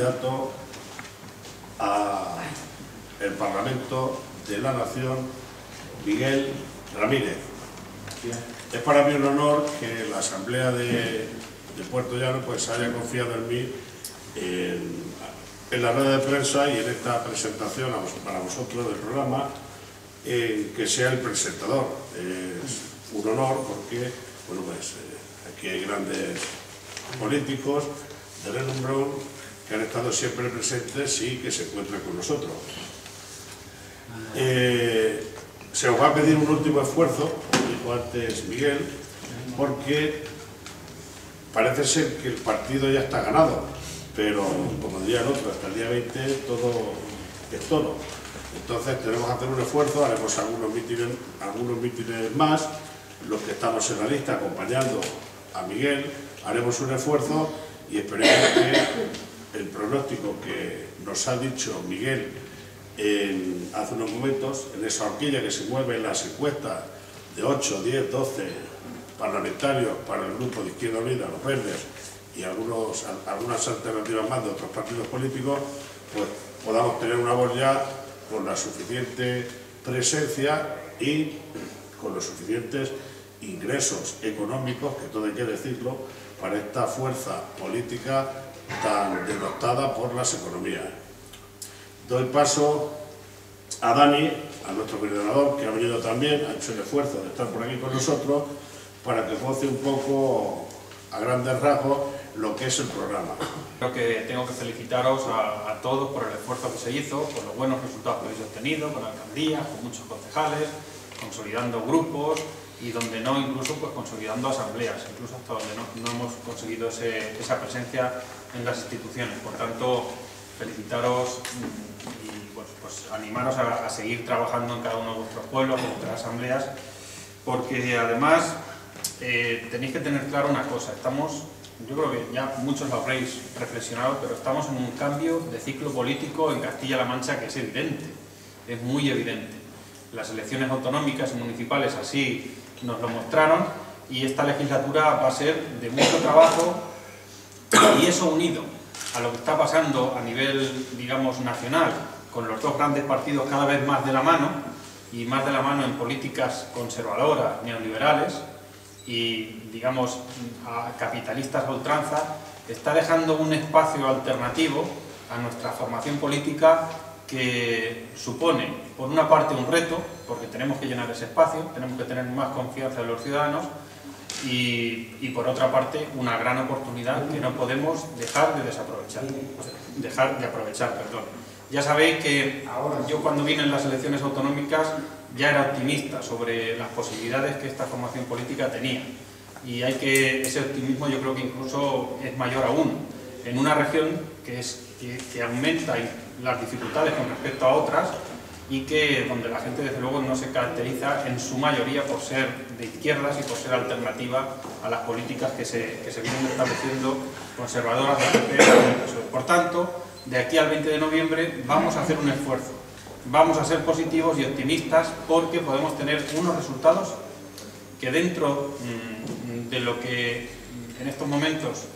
Candidato al Parlamento de la Nación, Miguel Ramírez. Es para mí un honor que la Asamblea de Puerto Llano pues haya confiado en mí en la rueda de prensa y en esta presentación para vosotros del programa, que sea el presentador. Es un honor porque bueno, pues, aquí hay grandes políticos de renombre que han estado siempre presentes y que se encuentran con nosotros. Se os va a pedir un último esfuerzo, como dijo antes Miguel, porque parece ser que el partido ya está ganado, pero como diría el otro, hasta el día 20 todo es todo. Entonces tenemos que hacer un esfuerzo, haremos algunos mítines más, los que estamos en la lista acompañando a Miguel, haremos un esfuerzo y esperemos que el pronóstico que nos ha dicho Miguel hace unos momentos, en esa horquilla que se mueve en las encuestas de 8, 10, 12 parlamentarios para el grupo de Izquierda Unida, los Verdes y algunas alternativas más de otros partidos políticos, pues podamos tener una voz ya con la suficiente presencia y con los suficientes ingresos económicos, que todo hay que decirlo, para esta fuerza política tan denostada por las economías. Doy paso a Dani, a nuestro coordinador, que ha venido también, ha hecho el esfuerzo de estar por aquí con nosotros, para que goce un poco, a grandes rasgos, lo que es el programa. Creo que tengo que felicitaros a todos por el esfuerzo que se hizo, por los buenos resultados que habéis obtenido, con alcaldías, con muchos concejales, consolidando grupos y donde no, incluso pues consolidando asambleas, incluso hasta donde no hemos conseguido esa presencia en las instituciones. Por tanto, felicitaros y pues animaros a seguir trabajando en cada uno de vuestros pueblos, en vuestras asambleas, porque además tenéis que tener claro una cosa, yo creo que ya muchos lo habréis reflexionado, pero estamos en un cambio de ciclo político en Castilla-La Mancha que es evidente, es muy evidente. Las elecciones autonómicas y municipales así nos lo mostraron y esta legislatura va a ser de mucho trabajo, y eso unido a lo que está pasando a nivel, digamos, nacional, con los dos grandes partidos cada vez más de la mano, y más de la mano en políticas conservadoras, neoliberales, y, digamos, capitalistas a ultranza, está dejando un espacio alternativo a nuestra formación política que supone, por una parte, un reto, porque tenemos que llenar ese espacio, tenemos que tener más confianza en los ciudadanos, y por otra parte, una gran oportunidad que no podemos dejar de aprovechar. Ya sabéis que yo, cuando vine en las elecciones autonómicas, ya era optimista sobre las posibilidades que esta formación política tenía, y ese optimismo yo creo que incluso es mayor aún en una región que aumenta las dificultades con respecto a otras, y donde la gente desde luego no se caracteriza en su mayoría por ser de izquierdas y por ser alternativa a las políticas que se vienen estableciendo conservadoras de PP. Por tanto, de aquí al 20 de noviembre vamos a hacer un esfuerzo, vamos a ser positivos y optimistas, porque podemos tener unos resultados que, dentro de lo que en estos momentos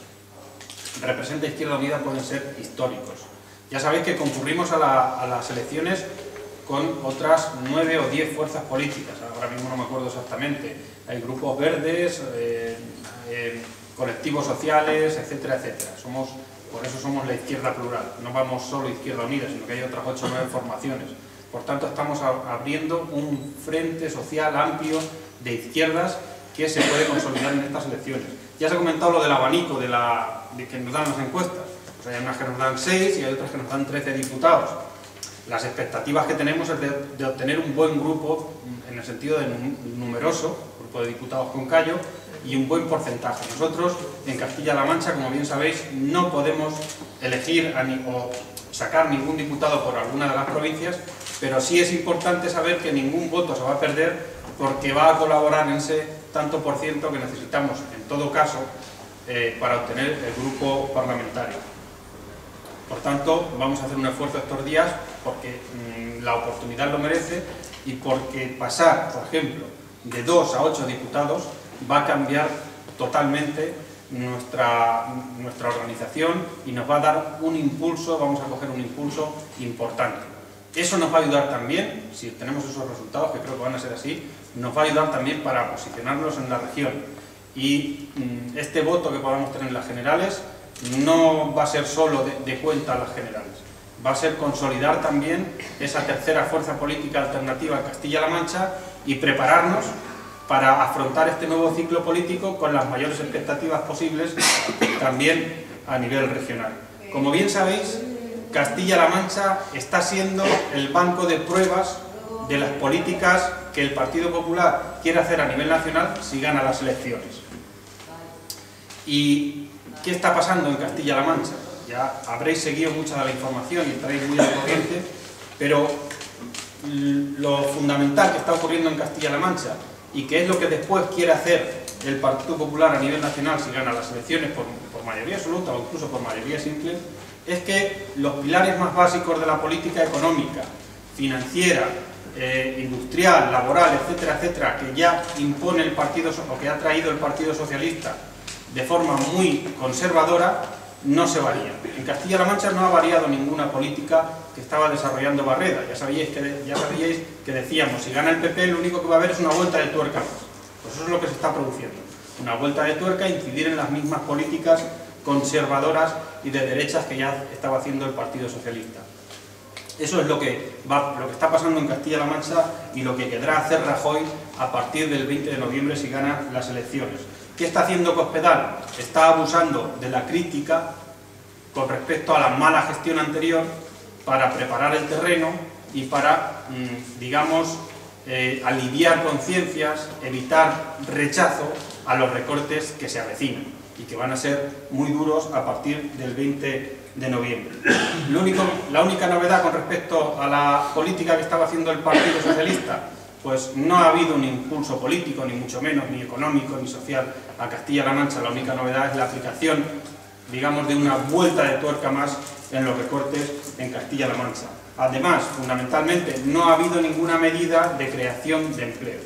representa Izquierda Unida, pueden ser históricos. Ya sabéis que concurrimos a las elecciones con otras 9 o 10 fuerzas políticas, ahora mismo no me acuerdo exactamente, hay grupos verdes, colectivos sociales, etcétera, etcétera. Por eso somos la izquierda plural, no vamos solo Izquierda Unida, sino que hay otras 8 o 9 formaciones. Por tanto, estamos abriendo un frente social amplio de izquierdas que se puede consolidar en estas elecciones. Ya se ha comentado lo del abanico de que nos dan las encuestas. Pues hay unas que nos dan 6 y hay otras que nos dan 13 diputados. Las expectativas que tenemos es de obtener un buen grupo, en el sentido de numeroso, grupo de diputados con callo, y un buen porcentaje. Nosotros, en Castilla-La Mancha, como bien sabéis, no podemos elegir o sacar ningún diputado por alguna de las provincias, pero sí es importante saber que ningún voto se va a perder, porque va a colaborar en ese tanto por ciento que necesitamos, en todo caso, para obtener el grupo parlamentario. Por tanto, vamos a hacer un esfuerzo estos días, porque la oportunidad lo merece, y porque pasar, por ejemplo, de 2 a 8 diputados va a cambiar totalmente nuestra organización y nos va a dar un impulso, vamos a coger un impulso importante. Eso nos va a ayudar también, si tenemos esos resultados, que creo que van a ser así, nos va a ayudar también para posicionarnos en la región. Y este voto que podamos tener en las generales no va a ser solo de cuenta a las generales, va a ser consolidar también esa tercera fuerza política alternativa en Castilla-La Mancha y prepararnos para afrontar este nuevo ciclo político con las mayores expectativas posibles también a nivel regional. Como bien sabéis, Castilla-La Mancha está siendo el banco de pruebas de las políticas que el Partido Popular quiere hacer a nivel nacional si gana las elecciones. ¿Y qué está pasando en Castilla-La Mancha? Ya habréis seguido mucha de la información y estaréis muy al corriente, pero lo fundamental que está ocurriendo en Castilla-La Mancha y que es lo que después quiere hacer el Partido Popular a nivel nacional si gana las elecciones por mayoría absoluta o incluso por mayoría simple, es que los pilares más básicos de la política económica, financiera, industrial, laboral, etcétera, etcétera, que ya impone el partido, o que ha traído el Partido Socialista de forma muy conservadora, no se varían. En Castilla-La Mancha no ha variado ninguna política que estaba desarrollando Barreda. Ya sabíais que decíamos, si gana el PP, lo único que va a haber es una vuelta de tuerca más. Pues eso es lo que se está produciendo. Una vuelta de tuerca, incidir en las mismas políticas conservadoras y de derechas que ya estaba haciendo el Partido Socialista. Eso es lo que está pasando en Castilla-La Mancha y lo que querrá hacer Rajoy a partir del 20 de noviembre si gana las elecciones. ¿Qué está haciendo Cospedal? Está abusando de la crítica con respecto a la mala gestión anterior para preparar el terreno y para, digamos, aliviar conciencias, evitar rechazo a los recortes que se avecinan y que van a ser muy duros a partir del 20 de noviembre. La única novedad con respecto a la política que estaba haciendo el Partido Socialista, pues no ha habido un impulso político, ni mucho menos, ni económico, ni social a Castilla-La Mancha. La única novedad es la aplicación, digamos, de una vuelta de tuerca más en los recortes en Castilla-La Mancha. Además, fundamentalmente, no ha habido ninguna medida de creación de empleo.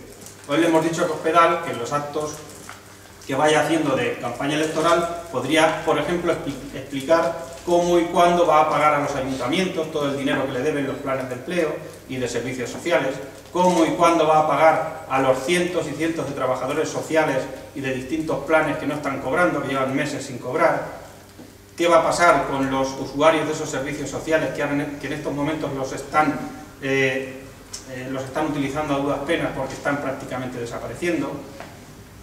Hoy le hemos dicho a Cospedal que en los actos que vaya haciendo de campaña electoral podría, por ejemplo, explicar cómo y cuándo va a pagar a los ayuntamientos todo el dinero que le deben los planes de empleo y de servicios sociales, cómo y cuándo va a pagar a los cientos y cientos de trabajadores sociales y de distintos planes que no están cobrando, que llevan meses sin cobrar, qué va a pasar con los usuarios de esos servicios sociales que en estos momentos los están utilizando a duras penas porque están prácticamente desapareciendo,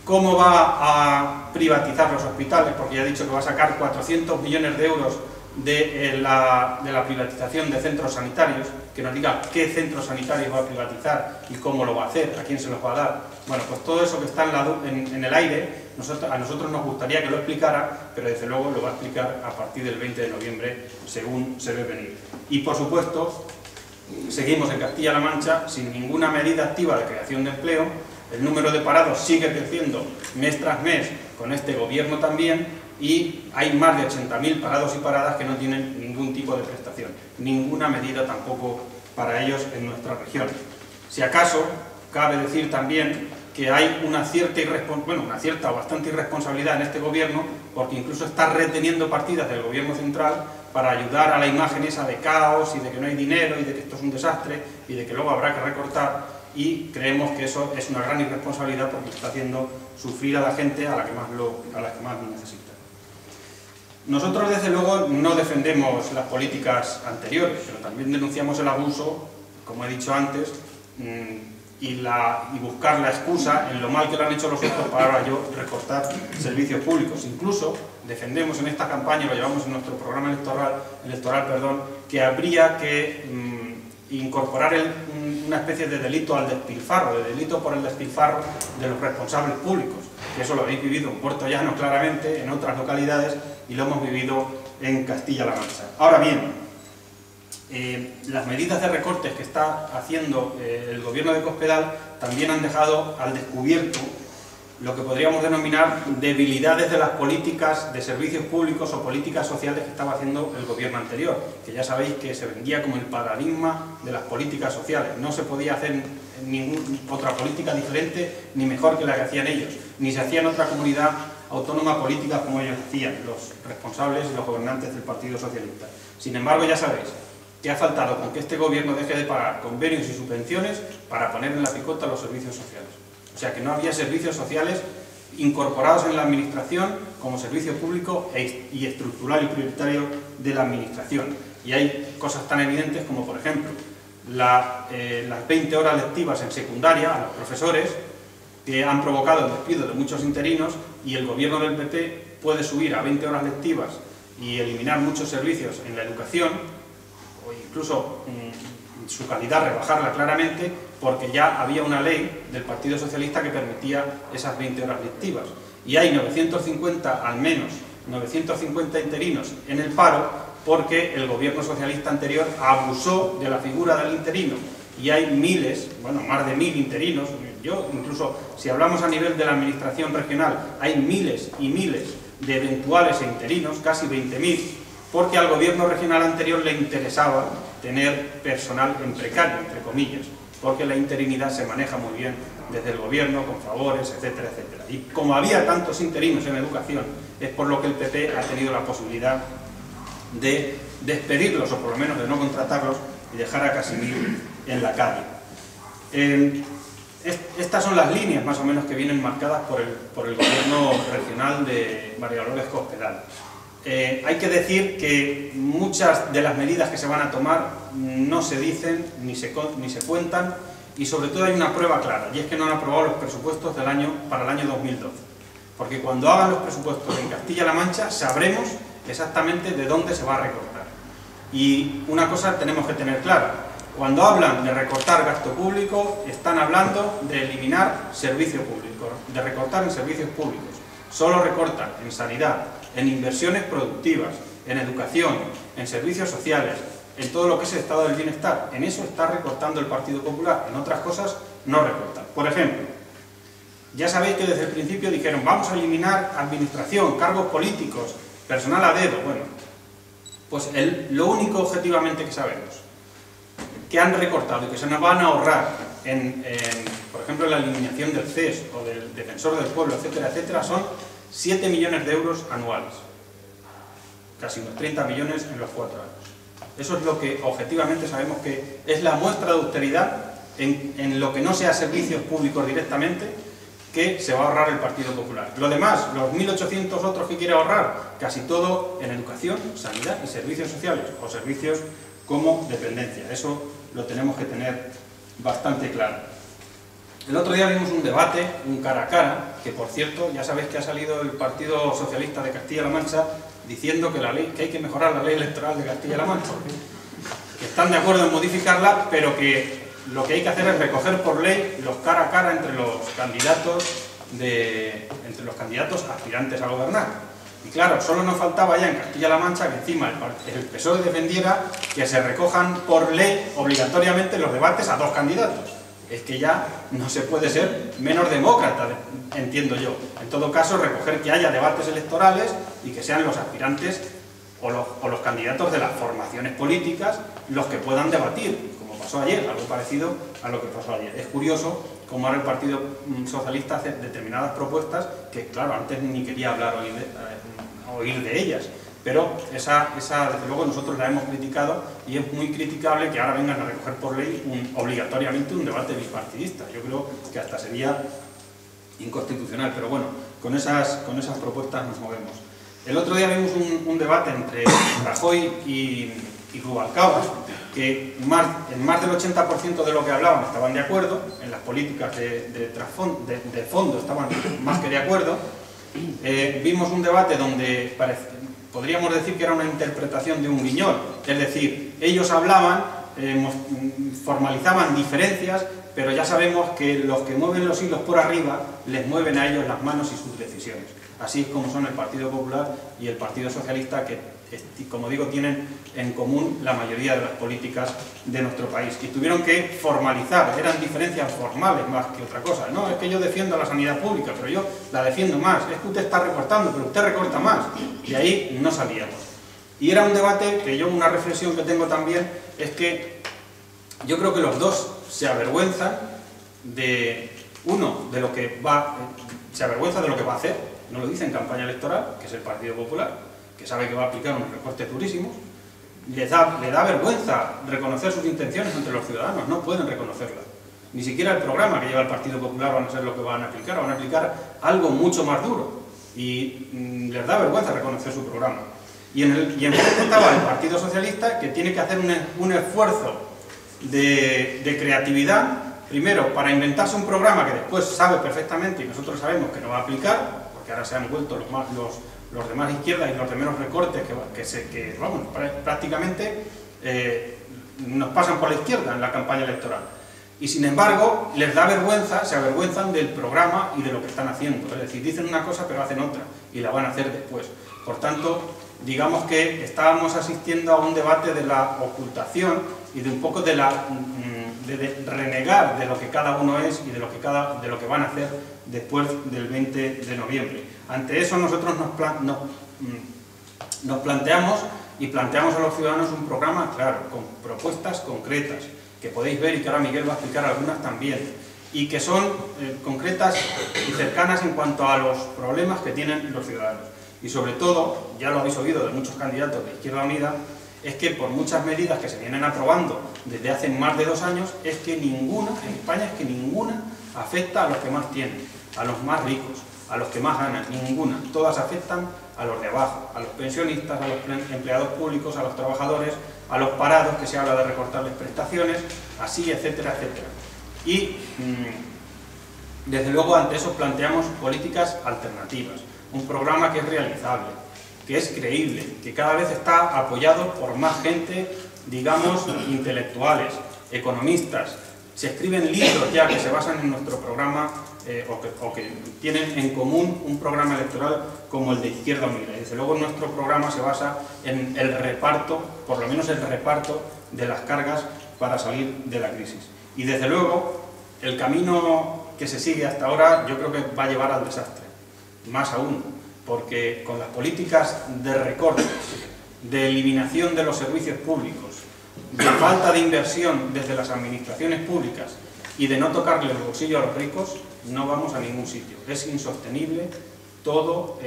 cómo va a privatizar los hospitales, porque ya he dicho que va a sacar 400 millones de euros de la privatización de centros sanitarios, que nos diga qué centros sanitarios va a privatizar y cómo lo va a hacer, a quién se los va a dar. Bueno, pues todo eso que está en el aire, a nosotros nos gustaría que lo explicara, pero desde luego lo va a explicar a partir del 20 de noviembre, según se ve venir. Y por supuesto, seguimos en Castilla-La Mancha sin ninguna medida activa de creación de empleo. El número de parados sigue creciendo mes tras mes, con este gobierno también, y hay más de 80.000 parados y paradas que no tienen ningún tipo de prestación, ninguna medida tampoco para ellos en nuestra región. Si acaso, cabe decir también que hay una cierta o bastante irresponsabilidad en este gobierno, porque incluso está reteniendo partidas del gobierno central para ayudar a la imagen esa de caos y de que no hay dinero y de que esto es un desastre y de que luego habrá que recortar, y creemos que eso es una gran irresponsabilidad porque está haciendo sufrir a la gente a la que más lo necesita. Nosotros, desde luego, no defendemos las políticas anteriores, pero también denunciamos el abuso, como he dicho antes, y buscar la excusa en lo mal que lo han hecho los otros para ahora recortar servicios públicos. Incluso defendemos en esta campaña, lo llevamos en nuestro programa electoral, que habría que incorporar una especie de delito al despilfarro, de delito por el despilfarro de los responsables públicos, que eso lo habéis vivido en Puerto Llano claramente, en otras localidades, y lo hemos vivido en Castilla-La Mancha. Ahora bien, las medidas de recortes que está haciendo el gobierno de Cospedal también han dejado al descubierto lo que podríamos denominar debilidades de las políticas de servicios públicos o políticas sociales que estaba haciendo el gobierno anterior, que ya sabéis que se vendía como el paradigma de las políticas sociales. No se podía hacer ninguna otra política diferente ni mejor que la que hacían ellos, ni se hacía en otra comunidad autónoma política como ellos hacían, los responsables y los gobernantes del Partido Socialista. Sin embargo, ya sabéis que ha faltado con que este gobierno deje de pagar convenios y subvenciones para poner en la picota los servicios sociales. O sea que no había servicios sociales incorporados en la administración como servicio público y estructural y prioritario de la administración. Y hay cosas tan evidentes como, por ejemplo, las 20 horas lectivas en secundaria a los profesores, que han provocado el despido de muchos interinos, y el gobierno del PP puede subir a 20 horas lectivas y eliminar muchos servicios en la educación, o incluso su calidad rebajarla claramente, porque ya había una ley del Partido Socialista que permitía esas 20 horas lectivas. Y hay 950, al menos 950 interinos en el paro, porque el gobierno socialista anterior abusó de la figura del interino. Y hay miles, bueno, más de 1000 interinos. Yo, incluso, si hablamos a nivel de la administración regional, hay miles y miles de eventuales e interinos, casi 20.000, porque al gobierno regional anterior le interesaba tener personal en precario, entre comillas, porque la interinidad se maneja muy bien desde el gobierno, con favores, etcétera, etcétera. Y como había tantos interinos en educación, es por lo que el PP ha tenido la posibilidad de despedirlos, o por lo menos de no contratarlos, y dejar a casi 1000 en la calle. Estas son las líneas más o menos que vienen marcadas por el gobierno regional de María Dolores Cospedal. Hay que decir que muchas de las medidas que se van a tomar no se dicen ni se cuentan, y sobre todo hay una prueba clara, y es que no han aprobado los presupuestos para el año 2012. Porque cuando hagan los presupuestos en Castilla-La Mancha sabremos exactamente de dónde se va a recortar. Y una cosa tenemos que tener clara: cuando hablan de recortar gasto público, están hablando de eliminar servicio público, de recortar en servicios públicos. Solo recortan en sanidad, en inversiones productivas, en educación, en servicios sociales, en todo lo que es el estado del bienestar. En eso está recortando el Partido Popular, en otras cosas no recortan. Por ejemplo, ya sabéis que desde el principio dijeron: vamos a eliminar administración, cargos políticos, personal a dedo. Bueno, pues lo único objetivamente que sabemos que han recortado y que se nos van a ahorrar por ejemplo, en la eliminación del CES o del Defensor del Pueblo, etcétera, etcétera, son 7 millones de euros anuales, casi unos 30 millones en los 4 años. Eso es lo que objetivamente sabemos que es la muestra de austeridad en lo que no sea servicios públicos directamente, que se va a ahorrar el Partido Popular. Lo demás, los 1.800 otros que quiere ahorrar, casi todo en educación, sanidad y servicios sociales, o servicios como dependencia. Eso lo tenemos que tener bastante claro. El otro día vimos un debate, un cara a cara, que por cierto, ya sabéis que ha salido el Partido Socialista de Castilla-La Mancha diciendo que hay que mejorar la ley electoral de Castilla-La Mancha, que están de acuerdo en modificarla, pero que lo que hay que hacer es recoger por ley los cara a cara entre los candidatos aspirantes a gobernar. Y claro, solo nos faltaba ya en Castilla-La Mancha que encima el PSOE defendiera que se recojan por ley obligatoriamente los debates a 2 candidatos. Es que ya no se puede ser menos demócrata, entiendo yo. En todo caso, recoger que haya debates electorales y que sean los aspirantes o los candidatos de las formaciones políticas los que puedan debatir, como pasó ayer, algo parecido a lo que pasó ayer. Es curioso cómo ahora el Partido Socialista hace determinadas propuestas que, claro, antes ni quería hablar o oír de ellas. Pero esa, desde luego, nosotros la hemos criticado, y es muy criticable que ahora vengan a recoger por ley obligatoriamente un debate bipartidista. Yo creo que hasta sería inconstitucional, pero bueno, con esas propuestas nos movemos. El otro día vimos un debate entre Rajoy y Rubalcaba, que en más del 80% de lo que hablaban estaban de acuerdo, en las políticas de fondo estaban más que de acuerdo. Vimos un debate donde podríamos decir que era una interpretación de un guiñol, es decir, ellos hablaban, formalizaban diferencias, pero ya sabemos que los que mueven los hilos por arriba les mueven a ellos las manos y sus decisiones. Así es como son el Partido Popular y el Partido Socialista, que, como digo, tienen en común la mayoría de las políticas de nuestro país. Y tuvieron que formalizar, eran diferencias formales más que otra cosa. No, es que yo defiendo la sanidad pública, pero yo la defiendo más. Es que usted está recortando, pero usted recorta más. Y ahí no salíamos. Y era un debate que yo, una reflexión que tengo también, es que yo creo que los dos se avergüenzan de lo que va a hacer, no lo dice en campaña electoral, que es el Partido Popular, que sabe que va a aplicar unos recortes durísimos, le da vergüenza reconocer sus intenciones entre los ciudadanos, no pueden reconocerlas. Ni siquiera el programa que lleva el Partido Popular van a ser lo que van a aplicar algo mucho más duro. Y les da vergüenza reconocer su programa. Y en frente estaba el Partido Socialista, que tiene que hacer un esfuerzo de creatividad, primero para inventarse un programa que después sabe perfectamente y nosotros sabemos que no va a aplicar, porque ahora se han vuelto los de más izquierda y los de menos recortes que vamos, prácticamente nos pasan por la izquierda en la campaña electoral. Y sin embargo, les da vergüenza, se avergüenzan del programa y de lo que están haciendo. Es decir, dicen una cosa pero hacen otra y la van a hacer después. Por tanto, digamos que estábamos asistiendo a un debate de la ocultación y de un poco de renegar de lo que cada uno es y de lo que van a hacer después del 20 de noviembre. Ante eso nosotros nos planteamos y planteamos a los ciudadanos un programa claro, con propuestas concretas, que podéis ver y que ahora Miguel va a explicar algunas también, y que son concretas y cercanas en cuanto a los problemas que tienen los ciudadanos. Y sobre todo, ya lo habéis oído de muchos candidatos de Izquierda Unida, es que por muchas medidas que se vienen aprobando desde hace más de 2 años, es que ninguna, en España es que ninguna afecta a los que más tienen, a los más ricos, a los que más ganan, ninguna. Todas afectan a los de abajo, a los pensionistas, a los empleados públicos, a los trabajadores, a los parados, que se habla de recortarles prestaciones, así, etcétera, etcétera. Y, desde luego, ante eso planteamos políticas alternativas, un programa que es realizable, que es creíble, que cada vez está apoyado por más gente, digamos, intelectuales, economistas. Se escriben libros ya que se basan en nuestro programa o que tienen en común un programa electoral como el de Izquierda Unida. Y desde luego nuestro programa se basa en el reparto, por lo menos el reparto de las cargas para salir de la crisis. Y desde luego el camino que se sigue hasta ahora yo creo que va a llevar al desastre, más aún, porque con las políticas de recortes, de eliminación de los servicios públicos, de falta de inversión desde las administraciones públicas y de no tocarle el bolsillo a los ricos, no vamos a ningún sitio. Es insostenible todo,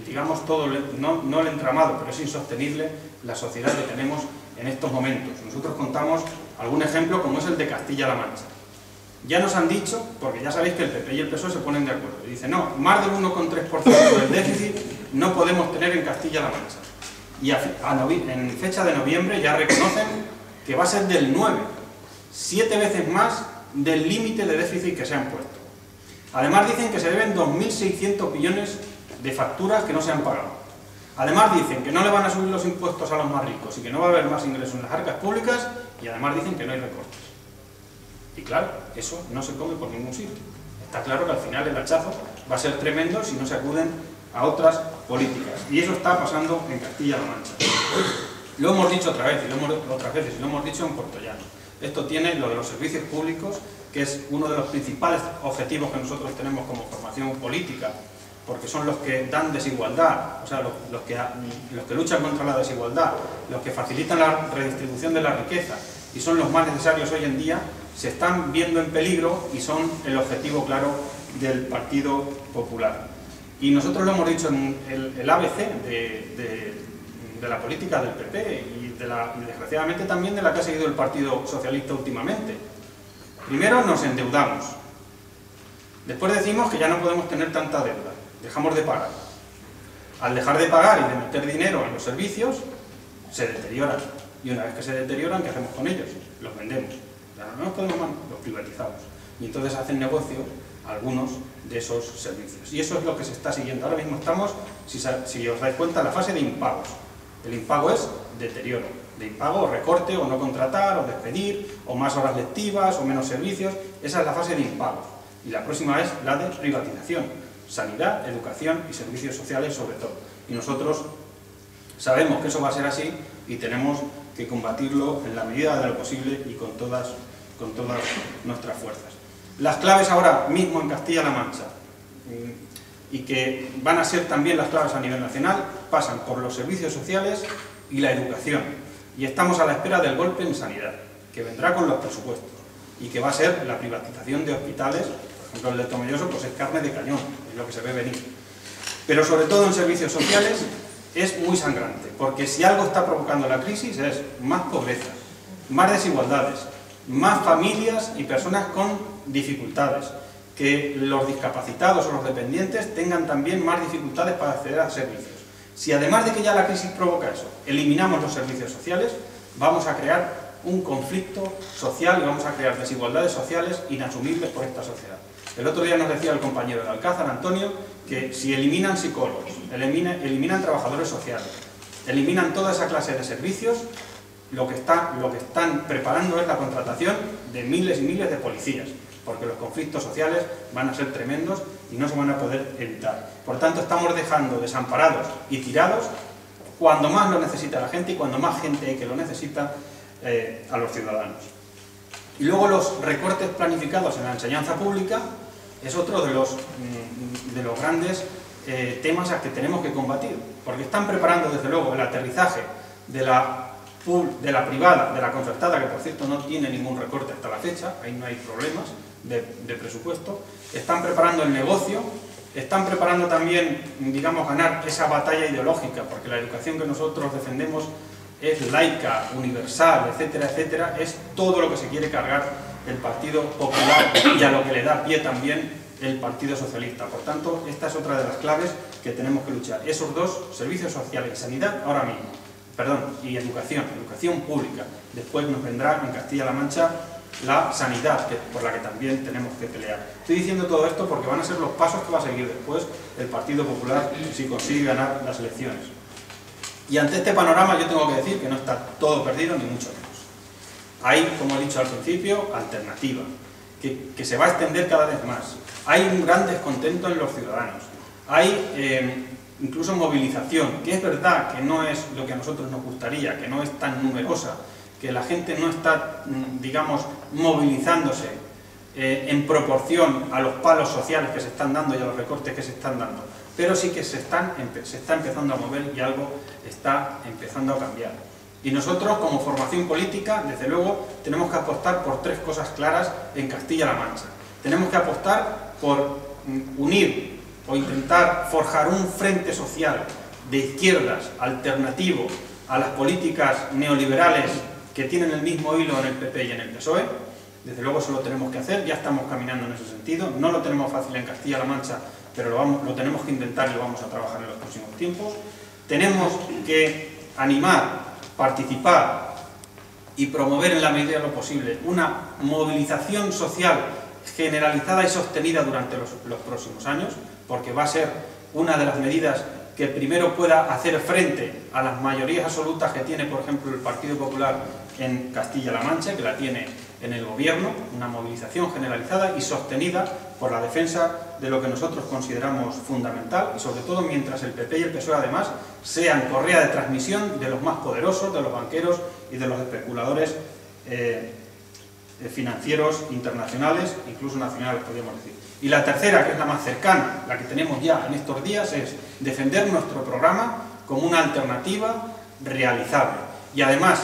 digamos, todo, no el entramado, pero es insostenible la sociedad que tenemos en estos momentos. Nosotros contamos algún ejemplo como es el de Castilla-La Mancha. Ya nos han dicho, porque ya sabéis que el PP y el PSOE se ponen de acuerdo, y dicen, no, más del 1,3% del déficit no podemos tener en Castilla-La Mancha. Y en fecha de noviembre ya reconocen que va a ser del 9, 7 veces más del límite de déficit que se han puesto. Además dicen que se deben 2.600 billones de facturas que no se han pagado. Además dicen que no le van a subir los impuestos a los más ricos y que no va a haber más ingresos en las arcas públicas, y además dicen que no hay recortes. Y claro, eso no se come por ningún sitio. Está claro que al final el hachazo va a ser tremendo si no se acuden a otras políticas. Y eso está pasando en Castilla-La Mancha. Lo hemos dicho otra vez, otras veces, y lo hemos dicho en Puerto Llano. Esto tiene lo de los servicios públicos, que es uno de los principales objetivos que nosotros tenemos como formación política, porque son los que dan desigualdad, o sea, los que luchan contra la desigualdad, los que facilitan la redistribución de la riqueza, y son los más necesarios hoy en día, se están viendo en peligro y son el objetivo claro del Partido Popular. Y nosotros lo hemos dicho en el ABC de la política del PP y desgraciadamente también de la que ha seguido el Partido Socialista últimamente. Primero nos endeudamos, después decimos que ya no podemos tener tanta deuda, dejamos de pagar. Al dejar de pagar y de meter dinero en los servicios, se deterioran. Y una vez que se deterioran, ¿qué hacemos con ellos? Los vendemos. Ya no nos podemos más, los privatizamos. Y entonces hacen negocio algunos de esos servicios. Y eso es lo que se está siguiendo. Ahora mismo estamos, si os dais cuenta, en la fase de impagos. El impago es deterioro. De impago, recorte, o no contratar, o despedir, o más horas lectivas, o menos servicios. Esa es la fase de impago. Y la próxima es la de privatización. Sanidad, educación y servicios sociales sobre todo. Y nosotros sabemos que eso va a ser así y tenemos que combatirlo en la medida de lo posible y con todas nuestras fuerzas. Las claves ahora mismo en Castilla-La Mancha, y que van a ser también las claves a nivel nacional, pasan por los servicios sociales y la educación. Y estamos a la espera del golpe en sanidad, que vendrá con los presupuestos, y que va a ser la privatización de hospitales. Por ejemplo, el de Tomelloso pues es carne de cañón, es lo que se ve venir. Pero sobre todo en servicios sociales es muy sangrante, porque si algo está provocando la crisis es más pobreza, más desigualdades, más familias y personas con dificultades, que los discapacitados o los dependientes tengan también más dificultades para acceder a servicios. Si además de que ya la crisis provoca eso, eliminamos los servicios sociales, vamos a crear un conflicto social y vamos a crear desigualdades sociales inasumibles por esta sociedad. El otro día nos decía el compañero de Alcázar, Antonio, que si eliminan psicólogos, eliminan trabajadores sociales, eliminan toda esa clase de servicios, lo que están preparando es la contratación de miles y miles de policías, porque los conflictos sociales van a ser tremendos y no se van a poder evitar. Por tanto, estamos dejando desamparados y tirados cuando más lo necesita la gente y cuando más gente hay que lo necesita a los ciudadanos. Y luego los recortes planificados en la enseñanza pública es otro de los grandes temas a que tenemos que combatir, porque están preparando desde luego el aterrizaje de la privada, de la concertada, que por cierto no tiene ningún recorte hasta la fecha, ahí no hay problemas de presupuesto, están preparando el negocio, están preparando también, digamos, ganar esa batalla ideológica, porque la educación que nosotros defendemos es laica, universal, etcétera, etcétera, es todo lo que se quiere cargar el Partido Popular y a lo que le da pie también el Partido Socialista. Por tanto, esta es otra de las claves que tenemos que luchar. Esos dos, servicios sociales y sanidad, ahora mismo. Perdón, y educación pública. Después nos vendrá en Castilla-La Mancha la sanidad, por la que también tenemos que pelear. Estoy diciendo todo esto porque van a ser los pasos que va a seguir después el Partido Popular si consigue ganar las elecciones. Y ante este panorama yo tengo que decir que no está todo perdido, ni mucho menos. Hay, como he dicho al principio, alternativa, que se va a extender cada vez más. Hay un gran descontento en los ciudadanos. Hay incluso movilización, que es verdad que no es lo que a nosotros nos gustaría, que no es tan numerosa, que la gente no está, digamos, movilizándose en proporción a los palos sociales que se están dando y a los recortes que se están dando, pero sí que se está empezando a mover y algo está empezando a cambiar. Y nosotros, como formación política, desde luego, tenemos que apostar por tres cosas claras en Castilla-La Mancha. Tenemos que apostar por unir o intentar forjar un frente social de izquierdas alternativo a las políticas neoliberales que tienen el mismo hilo en el PP y en el PSOE. Desde luego eso lo tenemos que hacer, ya estamos caminando en ese sentido. No lo tenemos fácil en Castilla-La Mancha, pero lo tenemos que intentar y lo vamos a trabajar en los próximos tiempos. Tenemos que animar, participar y promover en la medida de lo posible una movilización social generalizada y sostenida durante los próximos años, porque va a ser una de las medidas que primero pueda hacer frente a las mayorías absolutas que tiene, por ejemplo, el Partido Popular en Castilla-La Mancha, que la tiene en el gobierno, una movilización generalizada y sostenida por la defensa de lo que nosotros consideramos fundamental, y sobre todo mientras el PP y el PSOE además sean correa de transmisión de los más poderosos, de los banqueros y de los especuladores financieros internacionales, incluso nacionales, podríamos decir. Y la tercera, que es la más cercana, la que tenemos ya en estos días, es defender nuestro programa como una alternativa realizable. Y además,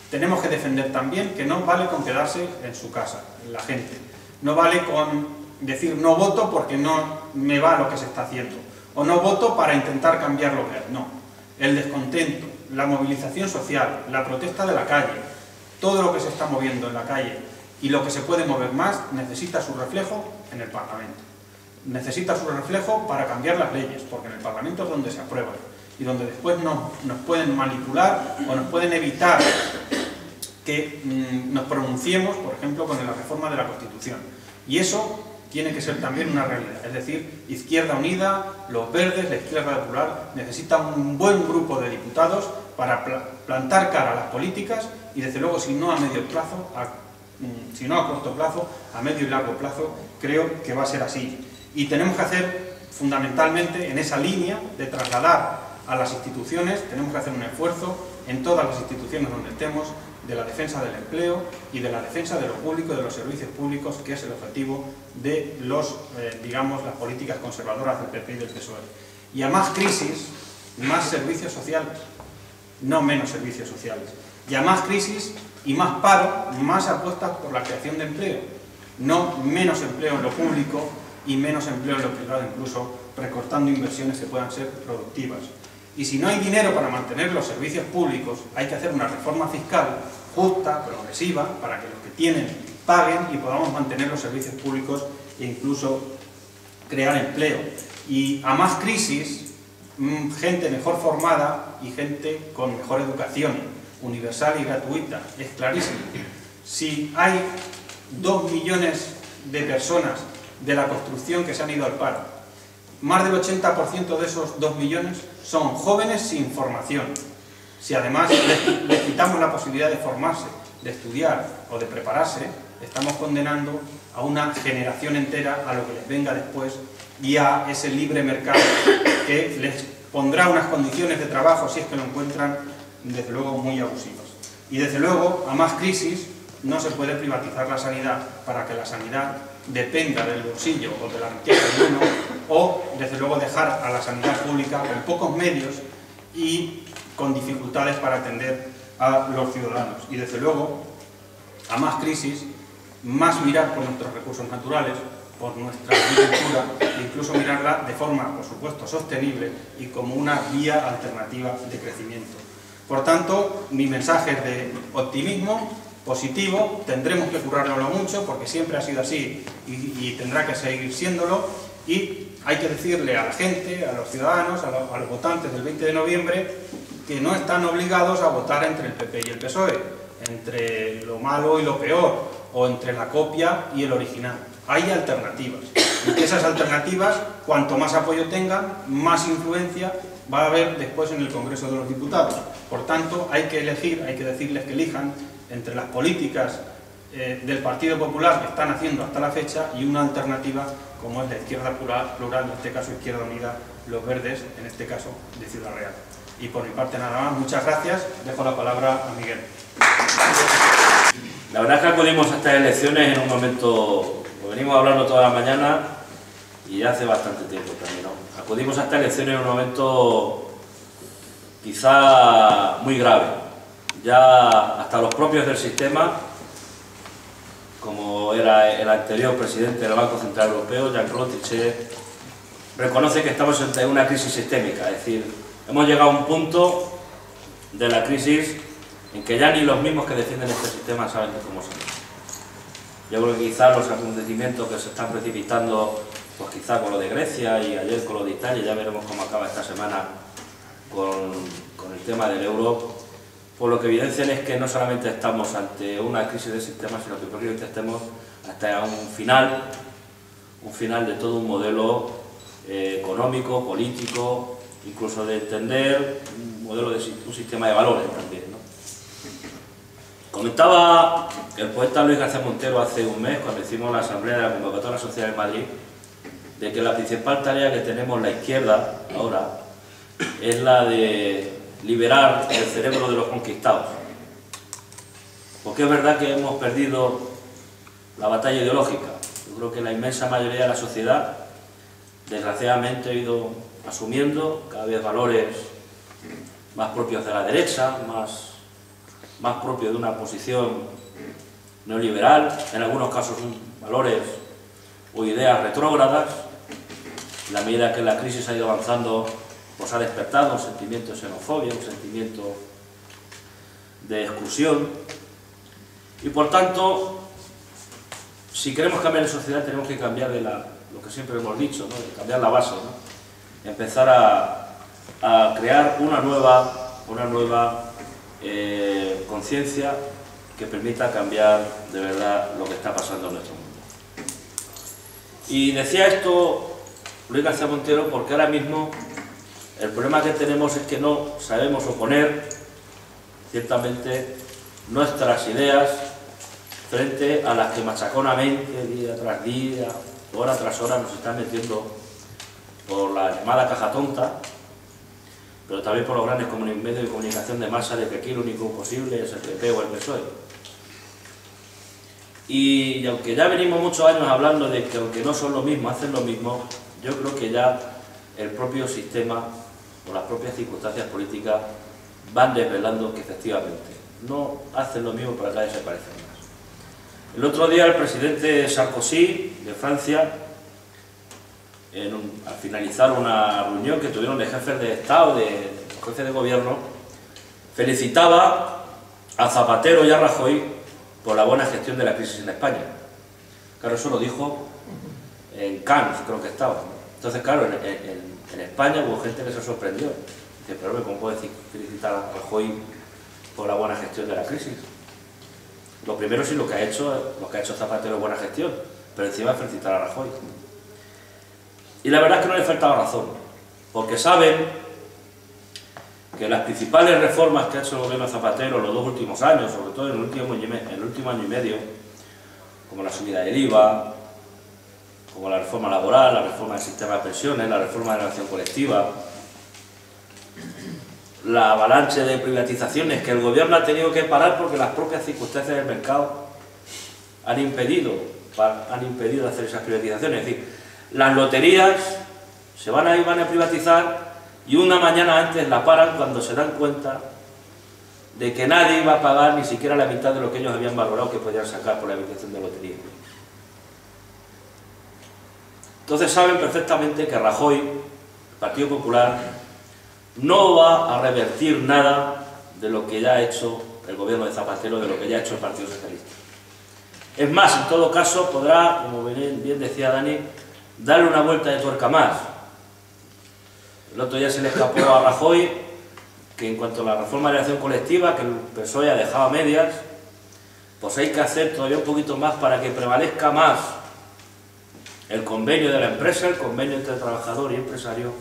tenemos que defender también que no vale con quedarse en su casa, la gente. No vale con decir no voto porque no me va lo que se está haciendo. O no voto para intentar cambiar lo que hay. No. El descontento, la movilización social, la protesta de la calle, todo lo que se está moviendo en la calle y lo que se puede mover más, necesita su reflejo en el Parlamento. Necesita su reflejo para cambiar las leyes, porque en el Parlamento es donde se aprueban y donde después nos pueden manipular o nos pueden evitar que nos pronunciemos, por ejemplo, con la reforma de la Constitución. Y eso tiene que ser también una realidad. Es decir, Izquierda Unida, los Verdes, la Izquierda Popular, necesitan un buen grupo de diputados para plantar cara a las políticas y, desde luego, si no a medio plazo, si no a corto plazo, a medio y largo plazo, creo que va a ser así. Y tenemos que hacer, fundamentalmente, en esa línea de trasladar a las instituciones, tenemos que hacer un esfuerzo en todas las instituciones donde estemos, de la defensa del empleo y de la defensa de lo público, de los servicios públicos, que es el objetivo de digamos, las políticas conservadoras del PP y del PSOE. Y a más crisis, más servicios sociales, no menos servicios sociales. Y a más crisis y más paro, más apuestas por la creación de empleo, no menos empleo en lo público y menos empleo en lo privado, incluso recortando inversiones que puedan ser productivas. Y si no hay dinero para mantener los servicios públicos, hay que hacer una reforma fiscal justa, progresiva, para que los que tienen paguen y podamos mantener los servicios públicos e incluso crear empleo. Y a más crisis, gente mejor formada y gente con mejor educación, universal y gratuita. Es clarísimo. Si hay 2 millones de personas de la construcción que se han ido al paro, más del 80% de esos 2 millones son jóvenes sin formación. Si además les quitamos la posibilidad de formarse, de estudiar o de prepararse, estamos condenando a una generación entera a lo que les venga después y a ese libre mercado que les pondrá unas condiciones de trabajo, si es que lo encuentran, desde luego muy abusivas. Y desde luego, a más crisis, no se puede privatizar la sanidad para que la sanidad dependa del bolsillo o de la riqueza de uno, o desde luego dejar a la sanidad pública con pocos medios y con dificultades para atender a los ciudadanos. Y desde luego, a más crisis, más mirar por nuestros recursos naturales, por nuestra agricultura, e incluso mirarla de forma, por supuesto, sostenible y como una vía alternativa de crecimiento. Por tanto, mi mensaje es de optimismo positivo. Tendremos que currárnoslo mucho porque siempre ha sido así y tendrá que seguir siéndolo, y hay que decirle a la gente, a los ciudadanos, a los votantes del 20 de noviembre que no están obligados a votar entre el PP y el PSOE, entre lo malo y lo peor, o entre la copia y el original. Hay alternativas, y que esas alternativas, cuanto más apoyo tengan, más influencia va a haber después en el Congreso de los Diputados. Por tanto, hay que elegir, hay que decirles que elijan entre las políticas del Partido Popular que están haciendo hasta la fecha y una alternativa como es la izquierda plural, en este caso Izquierda Unida, los Verdes, en este caso de Ciudad Real. Y por mi parte nada más, muchas gracias, dejo la palabra a Miguel. La verdad es que acudimos a estas elecciones en un momento, lo venimos hablando toda la mañana y ya hace bastante tiempo también, ¿no? Acudimos a estas elecciones en un momento quizá muy grave. Ya hasta los propios del sistema, como era el anterior presidente del Banco Central Europeo, Jean-Claude Trichet, reconoce que estamos ante una crisis sistémica, es decir, hemos llegado a un punto de la crisis en que ya ni los mismos que defienden este sistema saben cómo son. Yo creo que quizás los acontecimientos que se están precipitando, pues quizá con lo de Grecia y ayer con lo de Italia, ya veremos cómo acaba esta semana con el tema del euro, pues lo que evidencian es que no solamente estamos ante una crisis del sistema, sino que probablemente estemos hasta un final de todo un modelo económico, político, incluso de entender un modelo de un sistema de valores también, ¿no? Comentaba el poeta Luis García Montero hace un mes, cuando hicimos la asamblea de la convocatoria social en Madrid, de que la principal tarea que tenemos la izquierda ahora es la de liberar el cerebro de los conquistados. Porque es verdad que hemos perdido la batalla ideológica. Yo creo que la inmensa mayoría de la sociedad, desgraciadamente, ha ido asumiendo cada vez valores más propios de la derecha, más propios de una posición neoliberal, en algunos casos valores o ideas retrógradas. En la medida que la crisis ha ido avanzando, pues ha despertado un sentimiento de xenofobia, un sentimiento de exclusión, y por tanto, si queremos cambiar la sociedad, tenemos que cambiar lo que siempre hemos dicho, ¿no? De cambiar la base, ¿no? Empezar a crear una nueva conciencia que permita cambiar de verdad lo que está pasando en nuestro mundo. Y decía esto Luis García Montero porque ahora mismo el problema que tenemos es que no sabemos oponer ciertamente nuestras ideas frente a las que machaconamente, día tras día, hora tras hora, nos están metiendo por la llamada caja tonta, pero también por los grandes medios de comunicación de masa de que aquí lo único posible es el PP o el PSOE. Y aunque ya venimos muchos años hablando de que aunque no son lo mismo, hacen lo mismo, yo creo que ya el propio sistema o las propias circunstancias políticas van desvelando que efectivamente no hacen lo mismo, pero cada vez se parecen más. El otro día el presidente Sarkozy de Francia al finalizar una reunión que tuvieron de jefes de Estado, de jefes de gobierno, felicitaba a Zapatero y a Rajoy por la buena gestión de la crisis en España. Claro, eso lo dijo en Cannes, creo que estaba. Entonces, claro, en España hubo gente que se sorprendió. Dice, pero ¿cómo puede felicitar a Rajoy por la buena gestión de la crisis? Lo primero sí lo que ha hecho Zapatero es buena gestión, pero encima felicitar a Rajoy. Y la verdad es que no le faltaba razón, porque saben que las principales reformas que ha hecho el gobierno Zapatero en los 2 últimos años, sobre todo en el último año y medio, como la subida del IVA, como la reforma laboral, la reforma del sistema de pensiones, la reforma de la negociación colectiva, la avalancha de privatizaciones que el gobierno ha tenido que parar porque las propias circunstancias del mercado han impedido hacer esas privatizaciones. Es decir, las loterías se van a privatizar y una mañana antes la paran cuando se dan cuenta de que nadie iba a pagar ni siquiera la mitad de lo que ellos habían valorado que podían sacar por la habilitación de lotería. Entonces saben perfectamente que Rajoy, el Partido Popular, no va a revertir nada de lo que ya ha hecho el gobierno de Zapatero, de lo que ya ha hecho el Partido Socialista. Es más, en todo caso, podrá, como bien decía Dani, darle una vuelta de tuerca más. El otro día se le escapó a Rajoy que en cuanto a la reforma de la negociación colectiva, que el PSOE ha dejado a medias, pues hay que hacer todavía un poquito más para que prevalezca más el convenio de la empresa, el convenio entre trabajador y empresario,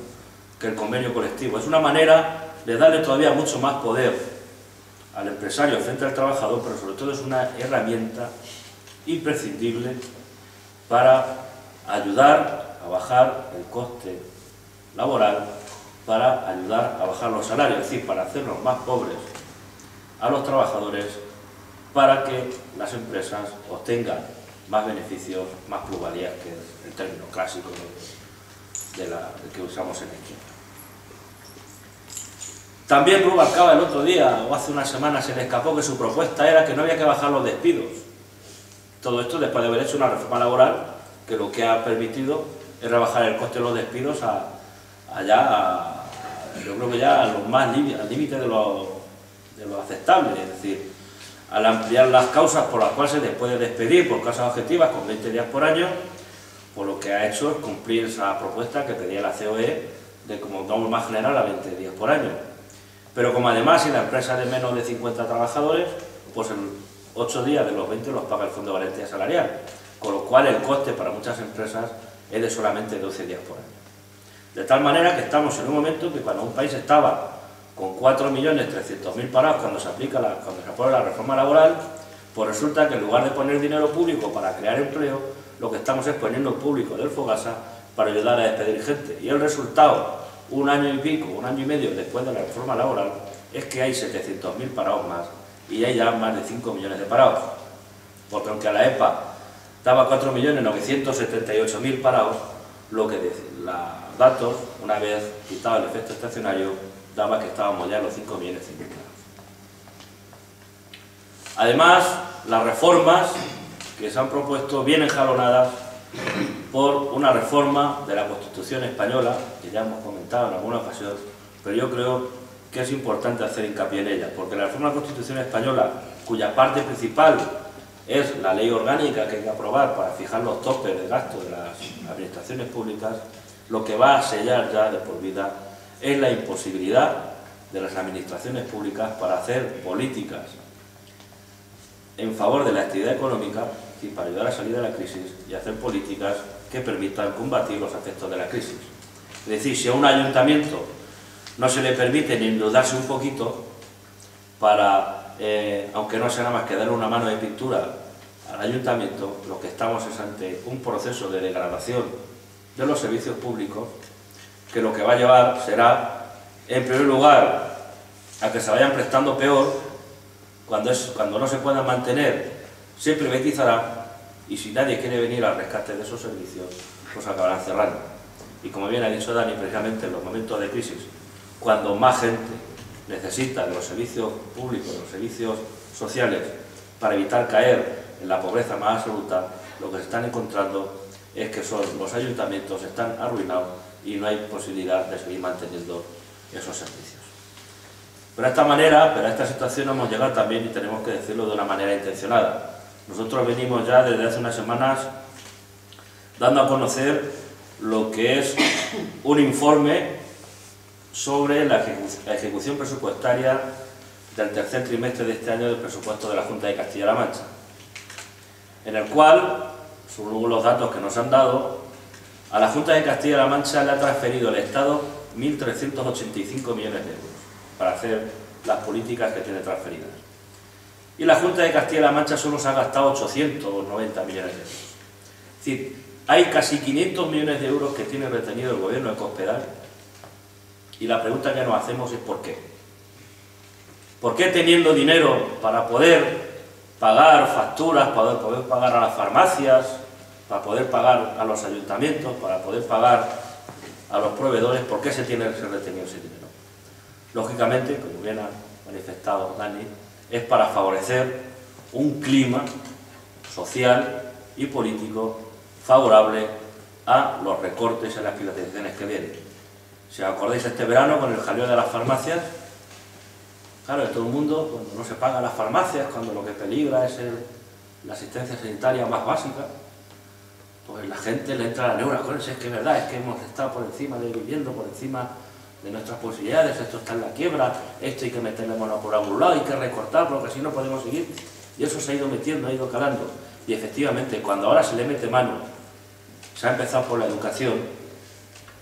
que el convenio colectivo. Es una manera de darle todavía mucho más poder al empresario frente al trabajador, pero sobre todo es una herramienta imprescindible para ayudar a bajar el coste laboral, para ayudar a bajar los salarios, es decir, para hacernos más pobres a los trabajadores, para que las empresas obtengan más beneficios, más plusvalías, que es el término clásico del que usamos en la izquierda. También Rubalcaba el otro día, o hace una semana, se le escapó que su propuesta era que no había que bajar los despidos. Todo esto después de haber hecho una reforma laboral que lo que ha permitido es rebajar el coste de los despidos yo creo que ya a los más al límite de lo aceptable, es decir, al ampliar las causas por las cuales se les puede despedir por causas objetivas con 20 días por año, pues lo que ha hecho es cumplir esa propuesta que pedía la COE de como norma general a 20 días por año. Pero como además si la empresa es de menos de 50 trabajadores, pues en 8 días de los 20 los paga el Fondo de Garantía Salarial, con lo cual el coste para muchas empresas es de solamente 12 días por año. De tal manera que estamos en un momento que cuando un país estaba con 4.300.000 parados cuando se aprueba la reforma laboral, pues resulta que en lugar de poner dinero público para crear empleo, lo que estamos es poniendo público del Fogasa para ayudar a despedir gente. Y el resultado, un año y pico, un año y medio después de la reforma laboral, es que hay 700.000 parados más y hay ya más de 5 millones de parados. Porque aunque a la EPA daba 4.978.000 parados, lo que los datos, una vez quitado el efecto estacionario, daba que estábamos ya en los 5 millones de parados. Además, las reformas que se han propuesto vienen jalonadas por una reforma de la Constitución española, que ya hemos comentado en alguna ocasión, pero yo creo que es importante hacer hincapié en ella, porque la reforma de la Constitución española, cuya parte principal es la ley orgánica que hay que aprobar para fijar los topes de gasto de las administraciones públicas, lo que va a sellar ya de por vida es la imposibilidad de las administraciones públicas para hacer políticas en favor de la actividad económica y para ayudar a salir de la crisis y hacer políticas que permitan combatir los efectos de la crisis. Es decir, si a un ayuntamiento no se le permite ni endeudarse un poquito para, aunque no sea nada más que darle una mano de pintura al ayuntamiento, lo que estamos es ante un proceso de degradación de los servicios públicos que lo que va a llevar será, en primer lugar, a que se vayan prestando peor. Cuando no se puedan mantener, se privatizará, y si nadie quiere venir al rescate de esos servicios, pues acabarán cerrando. Y como bien ha dicho Dani, precisamente en los momentos de crisis, cuando más gente necesita de los servicios públicos, de los servicios sociales, para evitar caer en la pobreza más absoluta, lo que se están encontrando es que los ayuntamientos están arruinados y no hay posibilidad de seguir manteniendo esos servicios. Pero a esta situación hemos llegado también, y tenemos que decirlo de una manera intencionada. Nosotros venimos ya desde hace unas semanas dando a conocer lo que es un informe sobre la ejecución presupuestaria del tercer trimestre de este año del presupuesto de la Junta de Castilla-La Mancha, en el cual, según los datos que nos han dado, a la Junta de Castilla-La Mancha le ha transferido el Estado 1.385 millones de euros para hacer las políticas que tiene transferidas. Y la Junta de Castilla-La Mancha solo se ha gastado 890 millones de euros. Es decir, hay casi 500 millones de euros que tiene retenido el gobierno de Cospedal, y la pregunta que nos hacemos es ¿por qué? ¿Por qué teniendo dinero para poder pagar facturas, para poder pagar a las farmacias, para poder pagar a los ayuntamientos, para poder pagar a los proveedores, por qué se tiene que ser retenido ese dinero? Lógicamente, como bien ha manifestado Dani, es para favorecer un clima social y político favorable a los recortes y a las privatizaciones que vienen. Si os acordáis este verano con el jaleo de las farmacias, claro, todo el mundo, cuando no se paga las farmacias, cuando lo que peligra es la asistencia sanitaria más básica, pues la gente le entra la neura, es que es verdad, es que hemos estado por encima viviendo por encima de nuestras posibilidades, esto está en la quiebra, esto hay que meterle mano por algún lado, hay que recortar, porque si no podemos seguir. Y eso se ha ido metiendo, ha ido calando. Y efectivamente, cuando ahora se le mete mano, se ha empezado por la educación,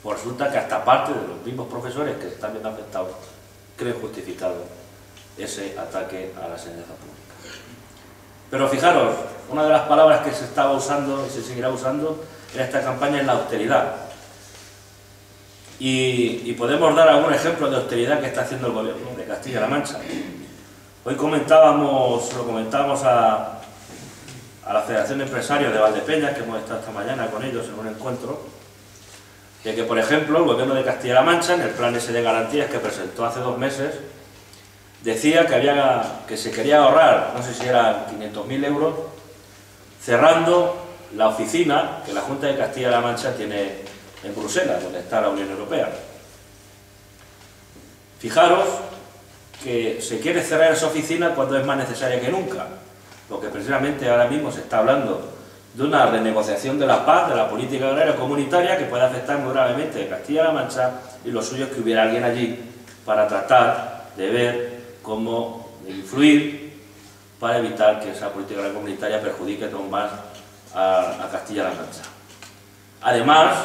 pues resulta que hasta parte de los mismos profesores que se están viendo afectados creen justificado ese ataque a la enseñanza pública. Pero fijaros, una de las palabras que se estaba usando y se seguirá usando en esta campaña es la austeridad. Y podemos dar algún ejemplo de austeridad que está haciendo el gobierno de Castilla-La Mancha. Hoy lo comentábamos a la Federación de Empresarios de Valdepeñas, que hemos estado esta mañana con ellos en un encuentro, de que, por ejemplo, el gobierno de Castilla-La Mancha, en el plan ese de garantías que presentó hace 2 meses, decía que se quería ahorrar, no sé si eran 500.000 euros, cerrando la oficina que la Junta de Castilla-La Mancha tiene en Bruselas, donde está la Unión Europea. Fijaros que se quiere cerrar esa oficina cuando es más necesaria que nunca, porque precisamente ahora mismo se está hablando de una renegociación de la PAC, de la política agraria comunitaria, que puede afectar muy gravemente a Castilla-La Mancha, y lo suyo es que hubiera alguien allí para tratar de ver cómo influir para evitar que esa política agraria comunitaria perjudique aún más a Castilla-La Mancha. Además,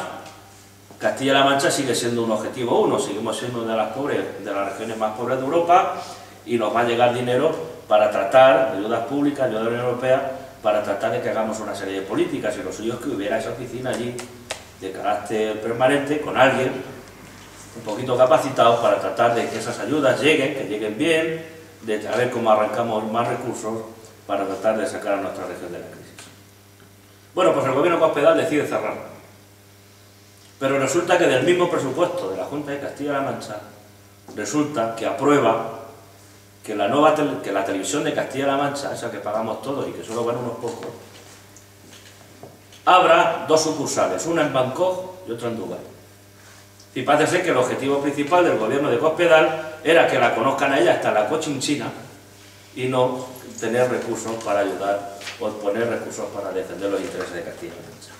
Castilla-La Mancha sigue siendo un objetivo 1, seguimos siendo una de las regiones más pobres de Europa, y nos va a llegar dinero para tratar, de ayudas públicas, ayuda de la Unión Europea, para tratar de que hagamos una serie de políticas, y lo suyo es que hubiera esa oficina allí de carácter permanente, con alguien un poquito capacitado para tratar de que esas ayudas lleguen, que lleguen bien, de ver cómo arrancamos más recursos para tratar de sacar a nuestra región de la crisis. Bueno, pues el gobierno Cospedal decide cerrarla. Pero resulta que del mismo presupuesto de la Junta de Castilla-La Mancha, resulta que aprueba que la televisión de Castilla-La Mancha, esa que pagamos todos y que solo van unos pocos, abra 2 sucursales, una en Bangkok y otra en Dubái. Y parece ser que el objetivo principal del gobierno de Cospedal era que la conozcan a ella hasta la Cochinchina y no tener recursos para ayudar o poner recursos para defender los intereses de Castilla-La Mancha.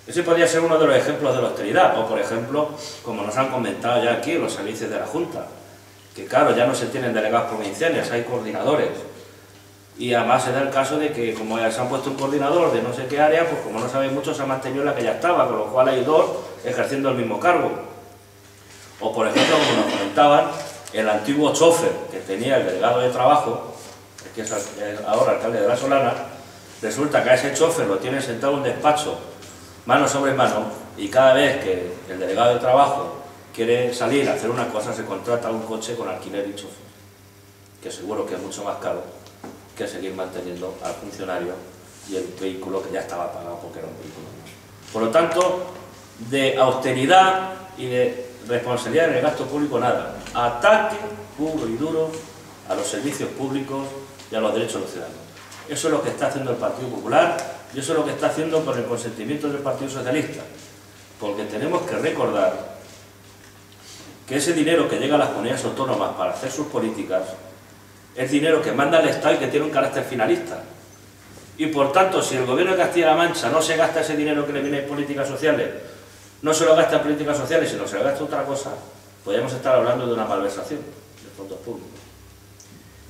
Ese podría ser uno de los ejemplos de la austeridad, o por ejemplo, como nos han comentado ya aquí los servicios de la Junta, que claro, ya no se tienen delegados provinciales, hay coordinadores, y además se da el caso de que como ya se han puesto un coordinador de no sé qué área, pues como no saben mucho se ha mantenido la que ya estaba, con lo cual hay 2 ejerciendo el mismo cargo. O por ejemplo, como nos comentaban, el antiguo chofer que tenía el delegado de trabajo, que es ahora alcalde de La Solana, resulta que a ese chofer lo tiene sentado en un despacho, mano sobre mano, y cada vez que el delegado de trabajo quiere salir a hacer una cosa, se contrata un coche con alquiler y chofer, que seguro que es mucho más caro que seguir manteniendo al funcionario y el vehículo que ya estaba pagado porque era un vehículo. Por lo tanto, de austeridad y de responsabilidad en el gasto público nada. Ataque puro y duro a los servicios públicos y a los derechos de los ciudadanos. Eso es lo que está haciendo el Partido Popular Y eso es lo que está haciendo con el consentimiento del Partido Socialista, porque tenemos que recordar que ese dinero que llega a las comunidades autónomas para hacer sus políticas es dinero que manda el Estado y que tiene un carácter finalista. Y por tanto, si el Gobierno de Castilla-La Mancha no se gasta ese dinero que le viene en políticas sociales, no se lo gasta en políticas sociales, sino se lo gasta en otra cosa, podríamos estar hablando de una malversación de fondos públicos.